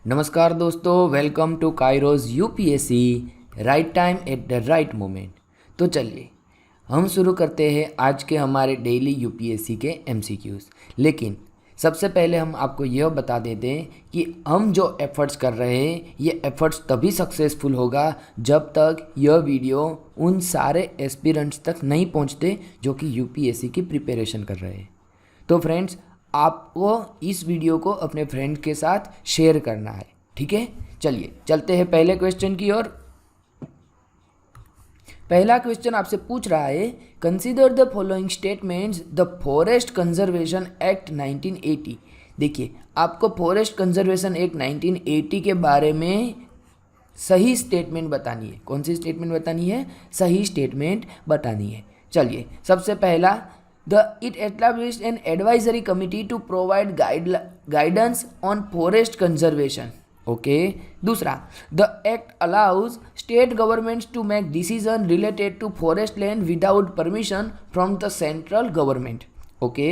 नमस्कार दोस्तों, welcome to Kairos UPSC right time at the right moment. तो चलिए हम शुरू करते हैं आज के हमारे डेली यूपीएससी के एमसीक्यूज़। लेकिन सबसे पहले हम आपको यह बता देते हैं कि हम जो एफ़र्ट्स कर रहे हैं ये एफ़र्ट्स तभी सक्सेसफुल होगा जब तक यह वीडियो उन सारे एस्पिरेंट्स तक नहीं पहुंचते जो कि यूपीएससी की प्रिपरेशन कर रहे हैं। तो फ्रेंड्स, आपको इस वीडियो को अपने फ्रेंड के साथ शेयर करना है, ठीक है। चलिए चलते हैं पहले क्वेश्चन की ओर। पहला क्वेश्चन आपसे पूछ रहा है, consider the following statements the forest conservation act 1980। देखिए, आपको फॉरेस्ट कंजर्वेशन एक्ट 1980 के बारे में सही स्टेटमेंट बतानी है। कौन सी स्टेटमेंट बतानी है? सही स्टेटमेंट बतानी है। चलिए, सबसे पहला, it established an advisory committee to provide guidance on forest conservation. Okay. दूसरा, the act allows state governments to make decisions related to forest land without permission from the central government. Okay.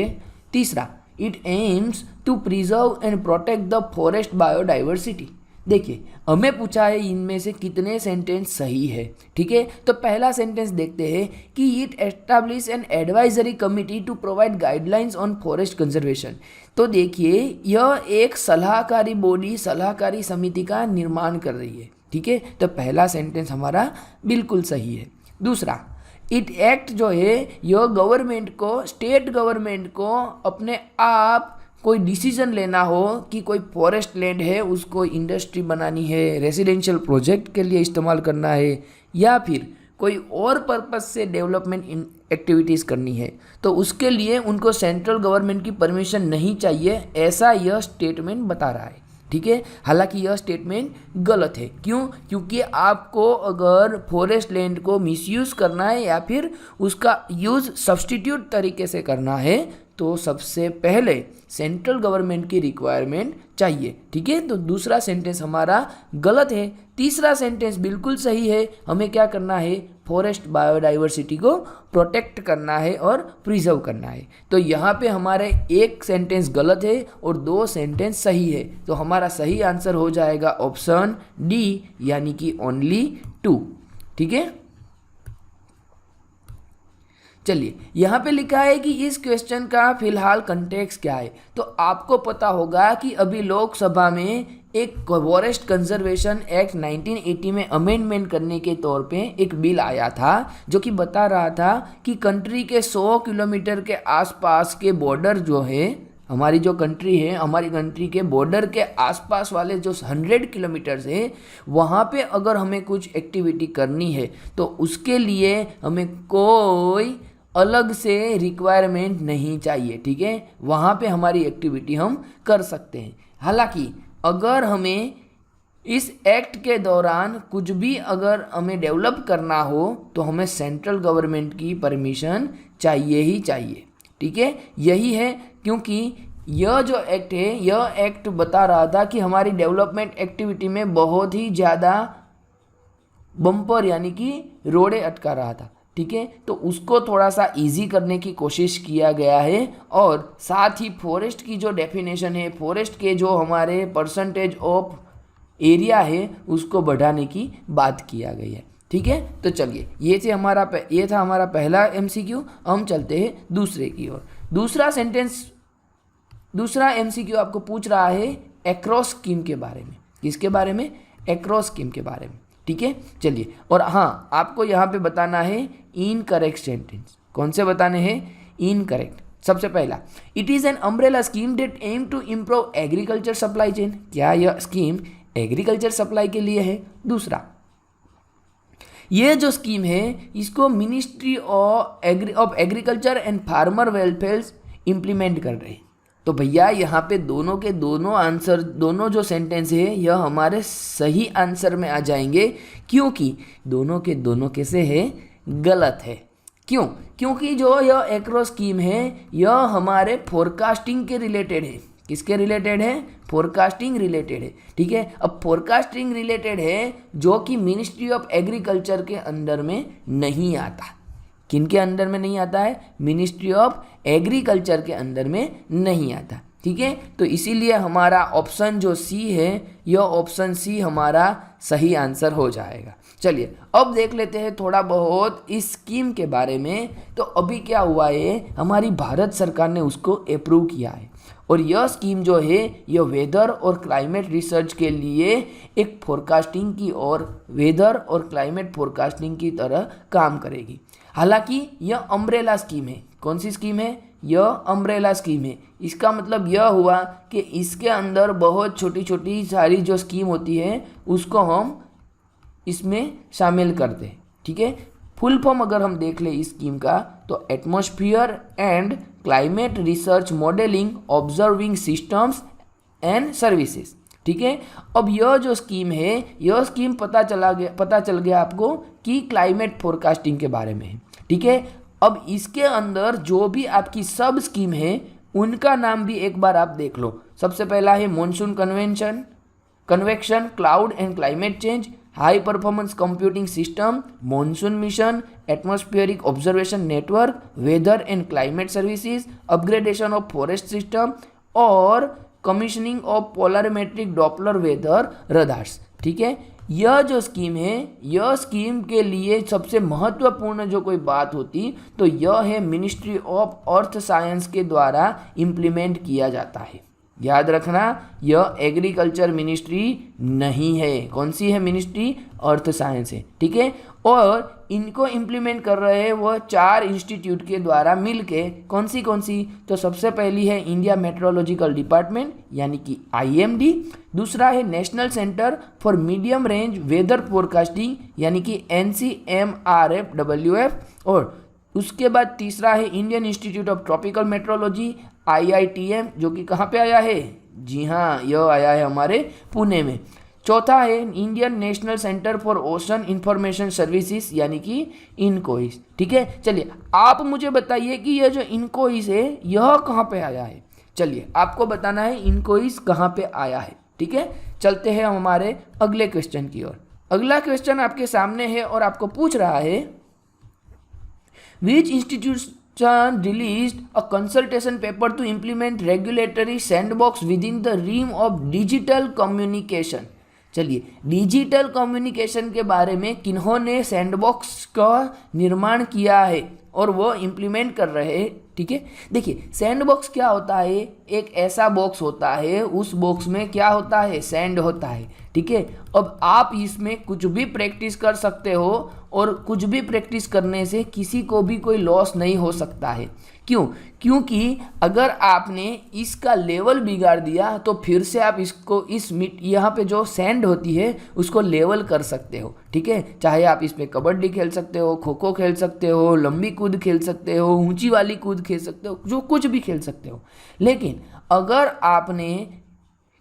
तीसरा, it aims to preserve and protect the forest biodiversity. देखिए, हमें पूछा है इनमें से कितने sentence सही है, ठीक है। तो पहला सेंटेंस देखते हैं कि it establish an advisory committee to provide guidelines on forest conservation. तो देखिए, यह एक सलाहकारी बॉडी, सलाहकारी समिति का निर्माण कर रही है, ठीक है। तो पहला सेंटेंस हमारा बिल्कुल सही है। दूसरा, इट एक्ट जो है यह गवर्नमेंट को, स्टेट गवर्नमेंट को अपने आप कोई डिसीजन लेना हो कि कोई फॉरेस्ट लैंड है उसको इंडस्ट्री बनानी है, रेजिडेंशियल प्रोजेक्ट के लिए इस्तेमाल करना है, या फिर कोई और पर्पस से डेवलपमेंट एक्टिविटीज़ करनी है, तो उसके लिए उनको सेंट्रल गवर्नमेंट की परमिशन नहीं चाहिए, ऐसा यह स्टेटमेंट बता रहा है, ठीक है। हालांकि यह स्टेटमेंट गलत है। क्यों? क्योंकि आपको अगर फॉरेस्ट लैंड को मिसयूज़ करना है या फिर उसका यूज़ सब्स्टिट्यूट तरीके से करना है तो सबसे पहले सेंट्रल गवर्नमेंट की रिक्वायरमेंट चाहिए, ठीक है। तो दूसरा सेंटेंस हमारा गलत है। तीसरा सेंटेंस बिल्कुल सही है। हमें क्या करना है? फॉरेस्ट बायोडाइवर्सिटी को प्रोटेक्ट करना है और प्रिजर्व करना है। तो यहाँ पे हमारे एक सेंटेंस गलत है और दो सेंटेंस सही है। तो हमारा सही आंसर हो जाएगा ऑप्शन डी, यानी कि ओनली 2, ठीक है। चलिए, यहाँ पे लिखा है कि इस क्वेश्चन का फिलहाल कंटेक्स्ट क्या है। तो आपको पता होगा कि अभी लोकसभा में एक फॉरेस्ट कंजर्वेशन एक्ट 1980 में अमेंडमेंट करने के तौर पे एक बिल आया था जो कि बता रहा था कि कंट्री के 100 किलोमीटर के आसपास के बॉर्डर जो है, हमारी जो कंट्री है, हमारी कंट्री के बॉर्डर के आसपास वाले जो 100 किलोमीटर्स है, वहाँ पे अगर हमें कुछ एक्टिविटी करनी है तो उसके लिए हमें कोई अलग से रिक्वायरमेंट नहीं चाहिए, ठीक है। वहाँ पे हमारी एक्टिविटी हम कर सकते हैं। हालांकि अगर हमें इस एक्ट के दौरान कुछ भी अगर हमें डेवलप करना हो तो हमें सेंट्रल गवर्नमेंट की परमिशन चाहिए ही चाहिए, ठीक है। यही है, क्योंकि यह जो एक्ट है, यह एक्ट बता रहा था कि हमारी डेवलपमेंट एक्टिविटी में बहुत ही ज़्यादा बम्पर यानी कि रोड़े अटका रहा था, ठीक है। तो उसको थोड़ा सा इजी करने की कोशिश किया गया है और साथ ही फॉरेस्ट की जो डेफिनेशन है, फॉरेस्ट के जो हमारे परसेंटेज ऑफ एरिया है उसको बढ़ाने की बात किया गई है, ठीक है। तो चलिए, ये था हमारा पहला एमसीक्यू। हम चलते हैं दूसरे की ओर। दूसरा एमसीक्यू आपको पूछ रहा है एक्रोस स्कीम के बारे में। किसके बारे में? एक्रोस स्कीम के बारे में, ठीक है। चलिए, और हाँ, आपको यहाँ पे बताना है इनकरेक्ट सेंटेंस। कौन से बताने हैं? इनकरेक्ट। सबसे पहला, it is an umbrella scheme that aim to improve agriculture supply chain. क्या यह स्कीम एग्रीकल्चर सप्लाई के लिए है? दूसरा, ये जो स्कीम है इसको ministry of agriculture and farmer welfare implement कर रहे हैं। तो भैया, यहाँ पे दोनों के दोनों आंसर, दोनों जो सेंटेंस है यह हमारे सही आंसर में आ जाएंगे, क्योंकि दोनों के दोनों कैसे है? गलत है। क्यों? क्योंकि जो यह एक्रो स्कीम है यह हमारे फोरकास्टिंग के रिलेटेड है। किसके रिलेटेड है? फोरकास्टिंग रिलेटेड है, ठीक है। अब फोरकास्टिंग रिलेटेड है जो कि मिनिस्ट्री ऑफ एग्रीकल्चर के अंडर में नहीं आता। किन के अंडर में नहीं आता है? मिनिस्ट्री ऑफ एग्रीकल्चर के अंदर में नहीं आता। ठीक है, तो इसीलिए हमारा ऑप्शन जो सी है, यह ऑप्शन सी हमारा सही आंसर हो जाएगा। चलिए अब देख लेते हैं थोड़ा बहुत इस स्कीम के बारे में। तो अभी क्या हुआ है, हमारी भारत सरकार ने उसको अप्रूव किया है और यह स्कीम जो है यह वेदर और क्लाइमेट रिसर्च के लिए एक फोरकास्टिंग की और वेदर और क्लाइमेट फोरकास्टिंग की तरह काम करेगी। हालांकि यह अम्ब्रेला स्कीम है। कौन सी स्कीम है? यह अम्ब्रेला स्कीम है। इसका मतलब यह हुआ कि इसके अंदर बहुत छोटी छोटी सारी जो स्कीम होती है उसको हम इसमें शामिल करते हैं। ठीक है, फुल फॉर्म अगर हम देख लें इस स्कीम का तो atmosphere and climate research modelling observing systems and services. ठीक है, अब यह जो स्कीम है, यह स्कीम पता चल गया आपको कि क्लाइमेट फोरकास्टिंग के बारे में है। ठीक है, अब इसके अंदर जो भी आपकी सब स्कीम है उनका नाम भी एक बार आप देख लो। सबसे पहला है monsoon convection, cloud and climate change, high performance computing system, monsoon mission, atmospheric observation network, weather and climate services, upgradation of forest system और commissioning of polarimetric Doppler weather radars. ठीक है, यह जो स्कीम है, यह स्कीम के लिए सबसे महत्वपूर्ण जो कोई बात होती तो यह है मिनिस्ट्री ऑफ अर्थ साइंस के द्वारा इम्प्लीमेंट किया जाता है। याद रखना, यह एग्रीकल्चर मिनिस्ट्री नहीं है। कौन सी है मिनिस्ट्री? अर्थ साइंस है। ठीक है, और इनको इम्प्लीमेंट कर रहे हैं वह 4 इंस्टीट्यूट के द्वारा मिलके। कौन सी? तो सबसे पहली है इंडिया मेट्रोलॉजिकल डिपार्टमेंट यानी कि IMD, दूसरा है national centre for medium range weather forecasting यानी कि NCMRFWF, और उसके बाद तीसरा है Indian institute of tropical meteorology IITM, जो कि कहाँ पे आया है? जी हाँ, यह आया है हमारे पुणे में। चौथा है Indian national centre for ocean information services यानी कि इनकोइस। ठीक है, चलिए आप मुझे बताइए कि यह जो इनकोइस है यह कहाँ पे आया है। चलिए आपको बताना है इनकोइस कहाँ पे आया है। ठीक है, चलते हैं हमारे अगले क्वेश्चन की ओर। अगला क्वेश्चन आपके सामने है और आपको पूछ रहा है Which institution released a consultation paper to implement regulatory sandbox within the realm of digital communication? चलिए, डिजिटल कम्युनिकेशन के बारे में किन्होंने सैंडबॉक्स का निर्माण किया है और वो इम्प्लीमेंट कर रहे हैं। ठीक है, देखिए सैंडबॉक्स क्या होता है? एक ऐसा बॉक्स होता है, उस बॉक्स में क्या होता है? सैंड होता है। ठीक है, अब आप इसमें कुछ भी प्रैक्टिस कर सकते हो और कुछ भी प्रैक्टिस करने से किसी को भी कोई लॉस नहीं हो सकता है। क्यों? क्योंकि अगर आपने इसका लेवल बिगाड़ दिया तो फिर से आप इसको यहाँ पे जो सैंड होती है उसको लेवल कर सकते हो। ठीक है, चाहे आप इसमें कबड्डी खेल सकते हो, खो खो खेल सकते हो, लंबी कूद खेल सकते हो, ऊंची वाली कूद खेल सकते हो, जो कुछ भी खेल सकते हो। लेकिन अगर आपने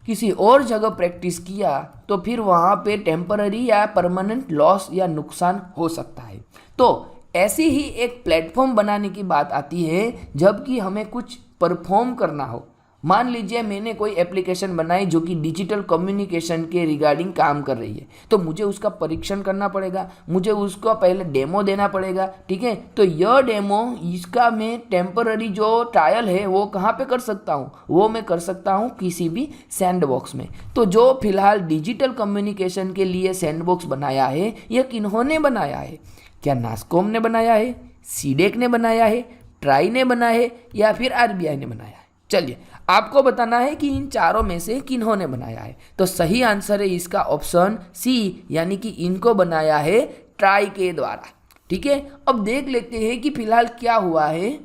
किसी और जगह प्रैक्टिस किया तो फिर वहाँ पे टेम्पररी या परमानेंट लॉस या नुकसान हो सकता है। तो ऐसी ही एक प्लेटफॉर्म बनाने की बात आती है जबकि हमें कुछ परफॉर्म करना हो। मान लीजिए मैंने कोई एप्लीकेशन बनाई जो कि डिजिटल कम्युनिकेशन के रिगार्डिंग काम कर रही है, तो मुझे उसका परीक्षण करना पड़ेगा, मुझे उसको पहले डेमो देना पड़ेगा। ठीक है, तो यह डेमो इसका मैं टेम्पररी जो ट्रायल है वो कहाँ पे कर सकता हूँ? वो मैं कर सकता हूँ किसी भी सैंडबॉक्स में। तो जो फिलहाल डिजिटल कम्युनिकेशन के लिए सैंडबॉक्स बनाया है यह किन्होंने बनाया है? क्या नास्कॉम ने बनाया है, सीडेक ने बनाया है, ट्राई ने बनाया है या फिर RBI ने बनाया है? चलिए आपको बताना है कि इन चारों में से किन्होंने बनाया है। तो सही आंसर है इसका ऑप्शन सी, यानी कि इनको बनाया है ट्राई के द्वारा। ठीक है, अब देख लेते हैं कि फिलहाल क्या हुआ है।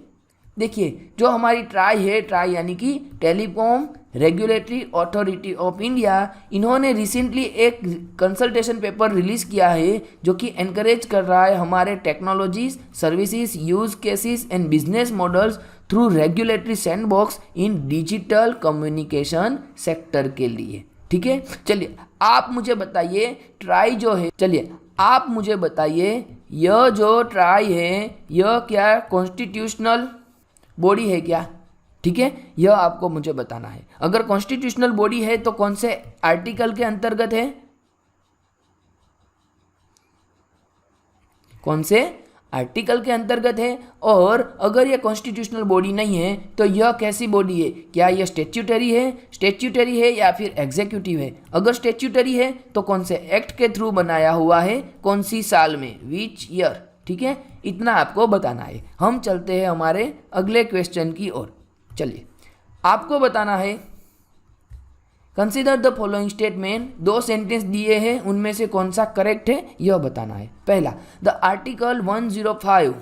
देखिए जो हमारी ट्राई है, ट्राई यानी कि telecom regulatory authority of India, इन्होंने रिसेंटली एक कंसल्टेशन पेपर रिलीज़ किया है जो कि एनकरेज कर रहा है हमारे technologies, services, use cases and business models through regulatory sandbox in digital communication sector के लिए। ठीक है, चलिए आप मुझे बताइए ट्राई जो है, चलिए आप मुझे बताइए यह जो ट्राई है यह क्या कॉन्स्टिट्यूशनल बॉडी है क्या? ठीक है, यह आपको मुझे बताना है। अगर कॉन्स्टिट्यूशनल बॉडी है तो कौन से आर्टिकल के अंतर्गत है? कौन से आर्टिकल के अंतर्गत है, और अगर ये कॉन्स्टिट्यूशनल बॉडी नहीं है तो यह कैसी बॉडी है? क्या यह स्टेच्यूटरी है या फिर एग्जीक्यूटिव है? अगर स्टेच्यूटरी है तो कौन से एक्ट के थ्रू बनाया हुआ है, कौन सी साल में, विच ईयर? ठीक है, इतना आपको बताना है। हम चलते हैं हमारे अगले क्वेश्चन की ओर। चलिए, आपको बताना है consider the following statement. 2 sentence दिए हैं, उनमें से कौन सा करेक्ट है यह बताना है। पहला, the article 105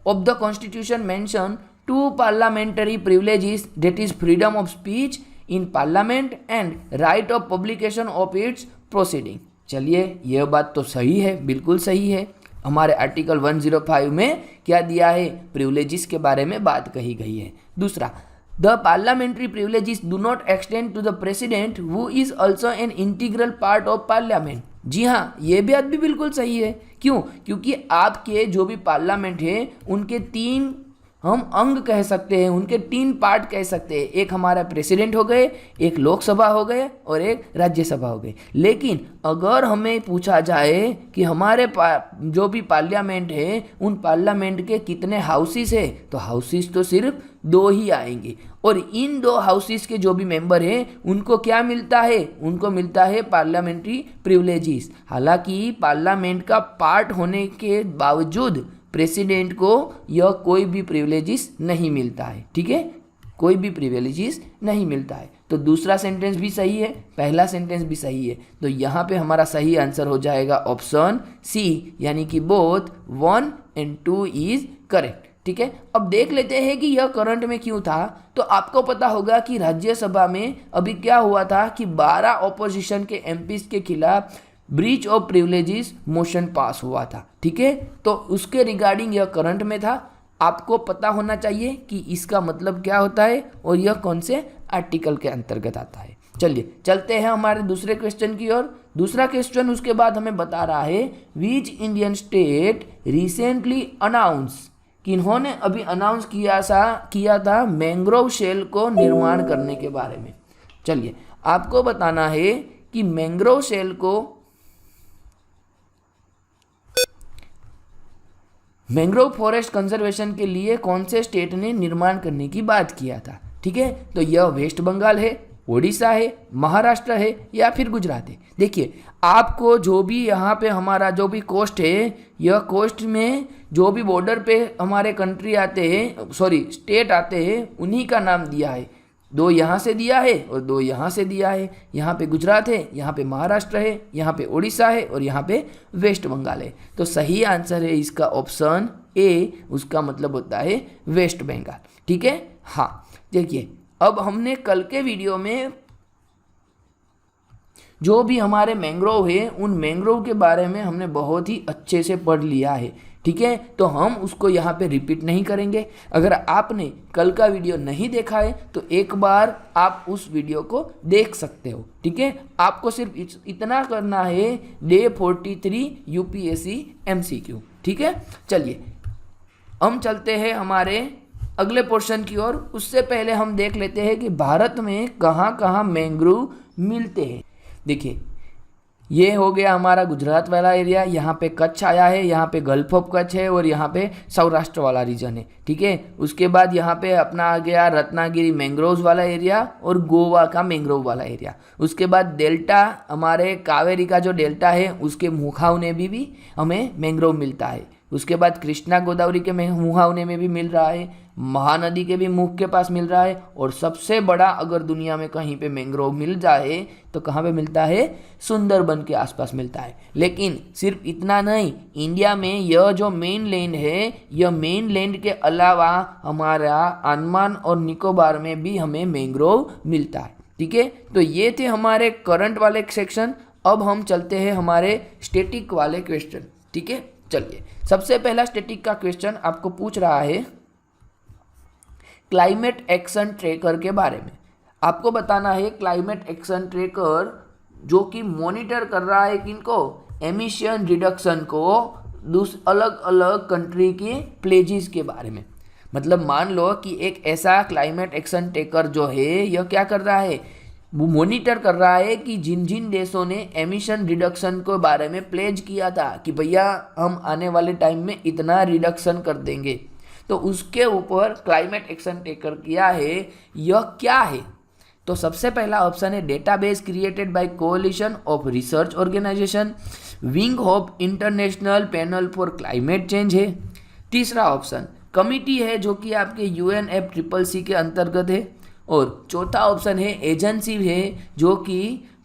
of the constitution mention 2 parliamentary privileges, that is freedom of speech in parliament and right of publication of its proceeding. चलिए, यह बात तो सही है, बिल्कुल सही है। हमारे आर्टिकल 105 में क्या दिया है? प्रिविलेजेस के बारे में बात कही गई है। दूसरा, the parliamentary privileges do not extend to the president who is also an integral part of parliament. जी हाँ, ये बात भी बिल्कुल सही है। क्यों? क्योंकि आपके जो भी पार्लियामेंट है उनके 3 हम अंग कह सकते हैं, उनके 3 पार्ट कह सकते हैं। एक हमारा प्रेसिडेंट हो गए, एक लोकसभा हो गए और एक राज्यसभा हो गई। लेकिन अगर हमें पूछा जाए कि हमारे जो भी पार्लियामेंट है उन पार्लियामेंट के कितने हाउसेस है, तो हाउसेस तो सिर्फ 2 ही आएंगे, और इन 2 हाउसेस के जो भी मेंबर हैं उनको क्या मिलता है? उनको मिलता है पार्लियामेंट्री प्रिविलेजेस। हालांकि पार्लियामेंट का पार्ट होने के बावजूद प्रेसिडेंट को यह कोई भी प्रिविलेजेस नहीं मिलता है। ठीक है, कोई भी प्रिविलेजेस नहीं मिलता है। तो दूसरा सेंटेंस भी सही है, पहला सेंटेंस भी सही है। तो यहाँ पे हमारा सही आंसर हो जाएगा ऑप्शन सी, यानी कि बोथ 1 and 2 इज करेक्ट। ठीक है, अब देख लेते हैं कि यह करंट में क्यों था। तो आपको पता होगा कि राज्यसभा में अभी क्या हुआ था कि 12 ऑपोजिशन के एमपीज के खिलाफ breach of privileges motion pass हुआ था। ठीक है, तो उसके रिगार्डिंग यह करंट में था। आपको पता होना चाहिए कि इसका मतलब क्या होता है और यह कौन से आर्टिकल के अंतर्गत आता है। चलिए, चलते हैं हमारे दूसरे क्वेश्चन की ओर। दूसरा क्वेश्चन उसके बाद हमें बता रहा है, which Indian state recently announce, किन्होंने अभी अनाउंस किया था मैंग्रोव शेल को निर्माण करने के बारे में। चलिए, आपको बताना है कि मैंग्रोव शेल को, मैंग्रोव फॉरेस्ट कंजर्वेशन के लिए कौन से स्टेट ने निर्माण करने की बात किया था। ठीक है, तो यह वेस्ट बंगाल है, ओडिशा है, महाराष्ट्र है या फिर गुजरात है। देखिए, आपको जो भी यहाँ पे हमारा जो भी कोस्ट है, यह कोस्ट में जो भी बॉर्डर पे हमारे कंट्री आते हैं, सॉरी स्टेट आते हैं, उन्हीं का नाम दिया है। 2 यहाँ से दिया है और 2 यहाँ से दिया है। यहाँ पे गुजरात है, यहाँ पे महाराष्ट्र है, यहाँ पे ओडिशा है और यहाँ पे वेस्ट बंगाल है। तो सही आंसर है इसका ऑप्शन ए, उसका मतलब होता है वेस्ट बंगाल। ठीक है, हाँ। देखिए, अब हमने कल के वीडियो में जो भी हमारे मैंग्रोव है उन मैंग्रोव के बारे में हमने बहुत ही अच्छे से पढ़ लिया है। ठीक है, तो हम उसको यहाँ पे रिपीट नहीं करेंगे। अगर आपने कल का वीडियो नहीं देखा है तो एक बार आप उस वीडियो को देख सकते हो। ठीक है, आपको सिर्फ इतना करना है, डे 43 यूपीएससी एमसीक्यू। ठीक है, चलिए हम चलते हैं हमारे अगले पोर्शन की ओर। उससे पहले हम देख लेते हैं कि भारत में कहाँ कहाँ मैंग्रोव मिलते हैं। देखिए, ये हो गया हमारा गुजरात वाला एरिया, यहाँ पे कच्छ आया है, यहाँ पे गल्फ ऑफ कच्छ है और यहाँ पे सौराष्ट्र वाला रीजन है। ठीक है, उसके बाद यहाँ पे अपना आ गया रत्नागिरी मैंग्रोव्स वाला एरिया और गोवा का मैंग्रोव वाला एरिया। उसके बाद डेल्टा, हमारे कावेरी का जो डेल्टा है उसके मुहावने भी हमें मैंग्रोव मिलता है। उसके बाद कृष्णा गोदावरी के मुहावने में भी मिल रहा है, महानदी के भी मुख के पास मिल रहा है, और सबसे बड़ा अगर दुनिया में कहीं पे मैंग्रोव मिल जाए तो कहाँ पे मिलता है? सुंदरबन के आसपास मिलता है। लेकिन सिर्फ इतना नहीं, इंडिया में यह जो मेन लैंड है, यह मेन लैंड के अलावा हमारा अंडमान और निकोबार में भी हमें मैंग्रोव मिलता है। ठीक है, तो ये थे हमारे करंट वाले सेक्शन। अब हम चलते हैं हमारे स्टैटिक वाले क्वेश्चन। ठीक है, चलिए सबसे पहला स्टैटिक का क्वेश्चन आपको पूछ रहा है क्लाइमेट एक्शन ट्रैकर के बारे में। आपको बताना है क्लाइमेट एक्शन ट्रैकर जो कि मॉनिटर कर रहा है किनको? एमिशन रिडक्शन को अलग अलग कंट्री के प्लेजेस के बारे में। मतलब मान लो कि एक ऐसा क्लाइमेट एक्शन ट्रैकर जो है यह क्या कर रहा है? वो मॉनिटर कर रहा है कि जिन जिन देशों ने एमिशन रिडक्शन के बारे में प्लेज किया था कि भैया हम आने वाले टाइम में इतना रिडक्शन कर देंगे, तो उसके ऊपर क्लाइमेट एक्शन टेकर किया है। यह क्या है? तो सबसे पहला ऑप्शन है database created by coalition of research organisation, wing of international panel for climate change है। तीसरा ऑप्शन कमिटी है जो कि आपके UNFCCC के अंतर्गत है। और चौथा ऑप्शन है एजेंसी है जो कि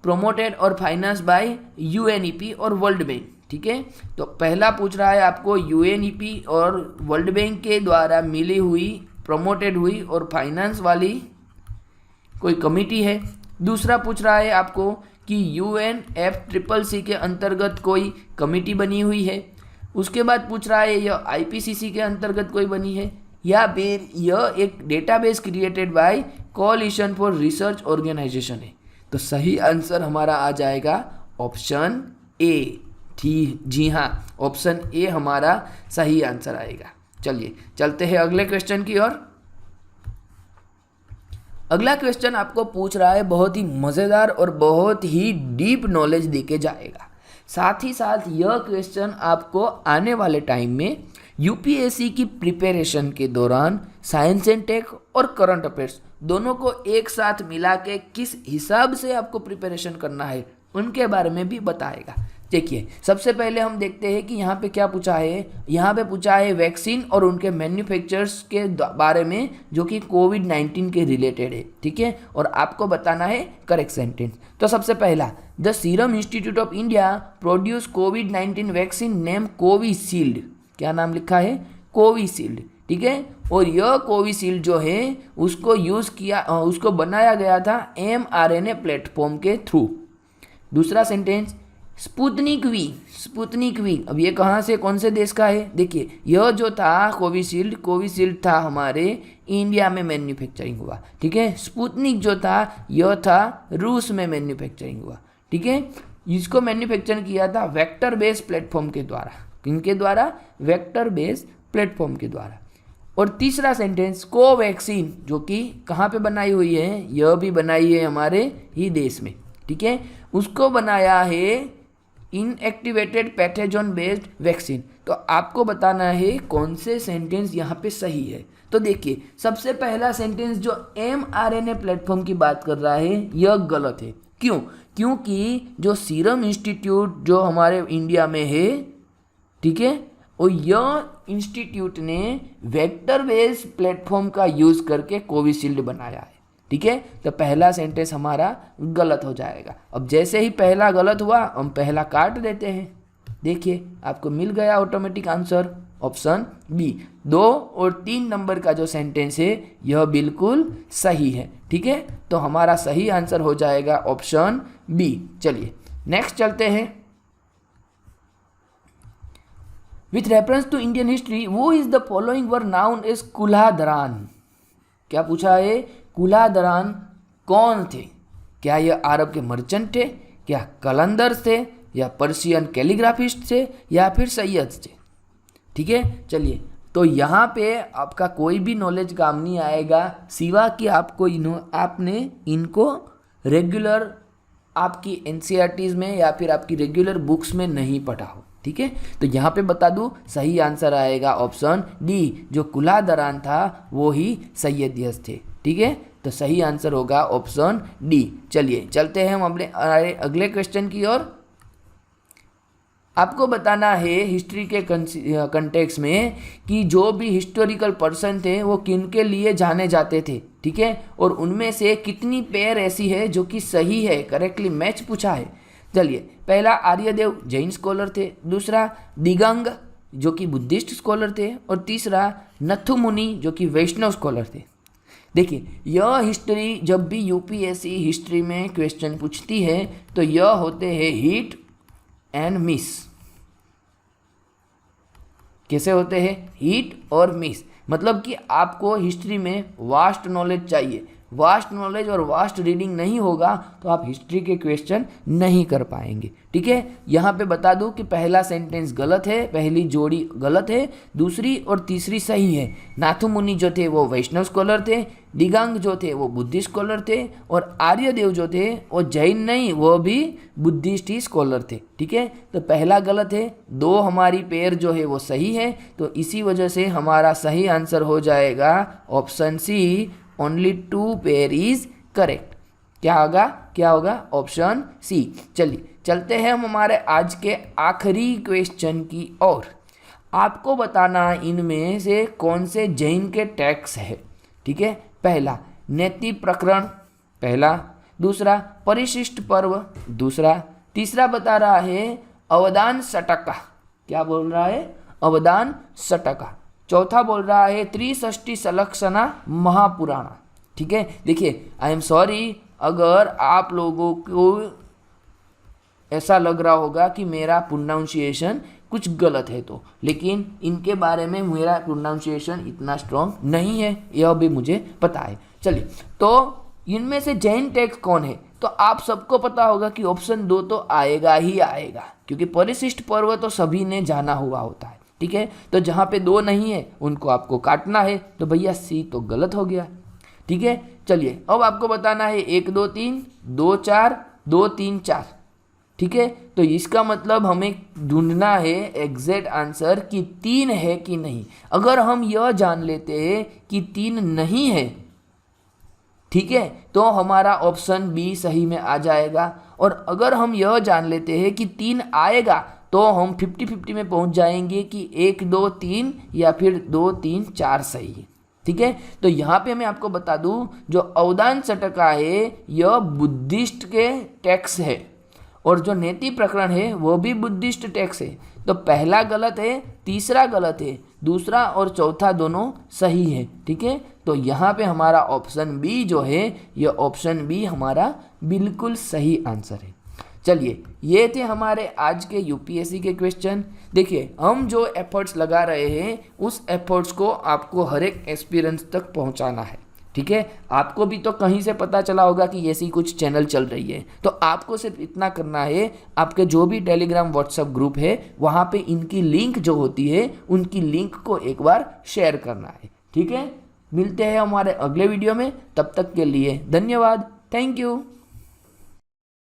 प्रोमोटेड और फाइनेंस बाय UNEP और वर्ल्ड बैंक। ठीक है, तो पहला पूछ रहा है आपको UNEP और वर्ल्ड बैंक के द्वारा मिली हुई, प्रमोटेड हुई और फाइनेंस वाली कोई कमिटी है। दूसरा पूछ रहा है आपको कि UNFCCC के अंतर्गत कोई कमिटी बनी हुई है। उसके बाद पूछ रहा है यह IPCC के अंतर्गत कोई बनी है, या फिर यह एक database created by coalition for research organisation है। तो सही आंसर हमारा आ जाएगा ऑप्शन ए। ठीक, जी हाँ, ऑप्शन ए हमारा सही आंसर आएगा। चलिए चलते हैं अगले क्वेश्चन की ओर। अगला क्वेश्चन आपको पूछ रहा है, बहुत ही मज़ेदार और बहुत ही डीप नॉलेज देके जाएगा। साथ ही साथ यह क्वेश्चन आपको आने वाले टाइम में UPSC की प्रिपरेशन के दौरान साइंस एंड टेक और करंट अफेयर्स दोनों को एक साथ मिला के किस हिसाब से आपको प्रिपरेशन करना है उनके बारे में भी बताएगा। देखिए, सबसे पहले हम देखते हैं कि यहाँ पे क्या पूछा है। यहाँ पे पूछा है वैक्सीन और उनके मैन्युफैक्चरर्स के बारे में जो कि कोविड-19 के रिलेटेड है। ठीक है, और आपको बताना है करेक्ट सेंटेंस। तो सबसे पहला, the serum institute of India produce covid vaccine name Covishield. क्या नाम लिखा है? कोविशील्ड। ठीक है, और यह कोविशील्ड जो है उसको उसको बनाया गया था mRNA प्लेटफॉर्म के थ्रू। दूसरा सेंटेंस, स्पुतनिक वी, अब ये कहाँ से, कौन से देश का है? देखिए, यह जो था कोविशील्ड था हमारे इंडिया में मैन्युफैक्चरिंग हुआ। ठीक है, स्पुतनिक जो था यह था रूस में मैन्युफैक्चरिंग हुआ। ठीक है, इसको मैन्युफैक्चर किया था वेक्टर बेस प्लेटफॉर्म के द्वारा। किनके द्वारा? वेक्टर बेस प्लेटफॉर्म के द्वारा। और तीसरा सेंटेंस, कोवैक्सीन, जो कि कहाँ पे बनाई हुई है? यह भी बनाई है हमारे ही देश में। ठीक है, उसको बनाया है इनएक्टिवेटेड पैथोजन बेस्ड वैक्सीन। तो आपको बताना है कौन से सेंटेंस यहाँ पे सही है। तो देखिए, सबसे पहला सेंटेंस जो mRNA प्लेटफॉर्म की बात कर रहा है यह गलत है। क्यों? क्योंकि जो सीरम इंस्टीट्यूट जो हमारे इंडिया में है, ठीक है, और यह इंस्टीट्यूट ने वेक्टर बेस्ड प्लेटफॉर्म का यूज़ करके कोविशील्ड बनाया है। ठीक है, तो पहला सेंटेंस हमारा गलत हो जाएगा। अब जैसे ही पहला गलत हुआ हम पहला काट देते हैं। देखिए, आपको मिल गया ऑटोमेटिक आंसर ऑप्शन बी। 2 और 3 नंबर का जो सेंटेंस है यह बिल्कुल सही है। ठीक है, तो हमारा सही आंसर हो जाएगा ऑप्शन बी। चलिए नेक्स्ट चलते हैं। With reference to Indian history, who is the following were known as कुल्हादरान। क्या पूछा है? कुल्हादरान कौन थे? क्या यह अरब के मर्चेंट थे, क्या कलंदर्स थे, या पर्शियन कैलीग्राफिस्ट थे, या फिर सैयद थे? ठीक है, चलिए, तो यहाँ पे आपका कोई भी नॉलेज काम नहीं आएगा सिवा कि आपने इनको रेगुलर आपकी NCERTs में या फिर आपकी रेगुलर बुक्स में नहीं पढ़ा हो। ठीक है, तो यहाँ पे बता दूँ सही आंसर आएगा ऑप्शन डी, जो कुल्हादरान था वो ही सैयदियस थे। ठीक है, तो सही आंसर होगा ऑप्शन डी। चलिए चलते हैं हम अपने अगले क्वेश्चन की ओर। आपको बताना है हिस्ट्री के कंटेक्स्ट में कि जो भी हिस्टोरिकल पर्सन थे वो किन के लिए जाने जाते थे। ठीक है, और उनमें से कितनी पेयर ऐसी है जो कि सही है, करेक्टली मैच पूछा है। चलिए, पहला आर्यदेव जैन स्कॉलर थे, दूसरा दिगंग जो कि बुद्धिस्ट स्कॉलर थे, और तीसरा नथु मुनि जो कि वैष्णव स्कॉलर थे। देखिए, यह हिस्ट्री जब भी UPSC हिस्ट्री में क्वेश्चन पूछती है तो यह होते हैं हिट एंड मिस। कैसे होते हैं? हिट और मिस। मतलब कि आपको हिस्ट्री में वास्ट नॉलेज चाहिए, वास्ट नॉलेज और वास्ट रीडिंग नहीं होगा तो आप हिस्ट्री के क्वेश्चन नहीं कर पाएंगे। ठीक है, यहाँ पे बता दूं कि पहला सेंटेंस गलत है, पहली जोड़ी गलत है, दूसरी और तीसरी सही है। नाथु मुनि जो थे वो वैष्णव स्कॉलर थे, दिगांग जो थे वो बुद्धिस्ट स्कॉलर थे, और आर्यदेव जो थे वो जैन नहीं, वो भी बुद्धिस्ट ही स्कॉलर थे। ठीक है, तो पहला गलत है, दो हमारी पेयर जो है वो सही है, तो इसी वजह से हमारा सही आंसर हो जाएगा option C, only 2 pair is correct. क्या होगा ऑप्शन सी। चलिए चलते हैं हम हमारे आज के आखिरी क्वेश्चन की ओर। आपको बताना इनमें से कौन से जैन के टेक्स्ट है। ठीक है, पहला नेति प्रकरण, पहला, दूसरा परिशिष्ट पर्व, दूसरा, तीसरा बता रहा है अवदान सटका, क्या बोल रहा है, अवदान सटका, चौथा बोल रहा है त्रिषष्टि सलक्षणा महापुराणा। ठीक है, देखिए आई एम सॉरी अगर आप लोगों को ऐसा लग रहा होगा कि मेरा प्रोनाउंसिएशन कुछ गलत है तो, लेकिन इनके बारे में मेरा प्रोनाउंसिएशन इतना स्ट्रॉन्ग नहीं है, यह भी मुझे पता है। चलिए, तो इनमें से जैन टेक्स्ट कौन है, तो आप सबको पता होगा कि ऑप्शन 2 तो आएगा ही आएगा, क्योंकि परिशिष्ट पर्व तो सभी ने जाना हुआ होता है। ठीक है, तो जहाँ पे 2 नहीं है उनको आपको काटना है, तो भैया सी तो गलत हो गया। ठीक है, चलिए अब आपको बताना है 1 2 3 2 4 2 3 4। ठीक है, तो इसका मतलब हमें ढूंढना है एग्जैक्ट आंसर कि 3 है कि नहीं। अगर हम यह जान लेते हैं कि 3 नहीं है, ठीक है, तो हमारा ऑप्शन बी सही में आ जाएगा। और अगर हम यह जान लेते हैं कि 3 आएगा तो हम 50-50 में पहुंच जाएंगे कि 1 2 3 या फिर 2 3 4 सही है। ठीक है, तो यहाँ पे मैं आपको बता दूं जो अवदान सटका है यह बुद्धिस्ट के टेक्स्ट है, और जो नेति प्रकरण है वो भी बुद्धिस्ट टेक्स्ट है। तो पहला गलत है, तीसरा गलत है, दूसरा और चौथा दोनों सही है। ठीक है, तो यहाँ पे हमारा ऑप्शन बी जो है, यह ऑप्शन बी हमारा बिल्कुल सही आंसर है। चलिए, ये थे हमारे आज के यूपीएससी के क्वेश्चन। देखिए, हम जो एफर्ट्स लगा रहे हैं उस एफर्ट्स को आपको हर एक एक्सपीरियंस तक पहुंचाना है। ठीक है, आपको भी तो कहीं से पता चला होगा कि ऐसी कुछ चैनल चल रही है, तो आपको सिर्फ इतना करना है, आपके जो भी टेलीग्राम व्हाट्सएप ग्रुप है वहाँ पे इनकी लिंक जो होती है उनकी लिंक को एक बार शेयर करना है। ठीक है, मिलते हैं हमारे अगले वीडियो में, तब तक के लिए धन्यवाद, थैंक यू।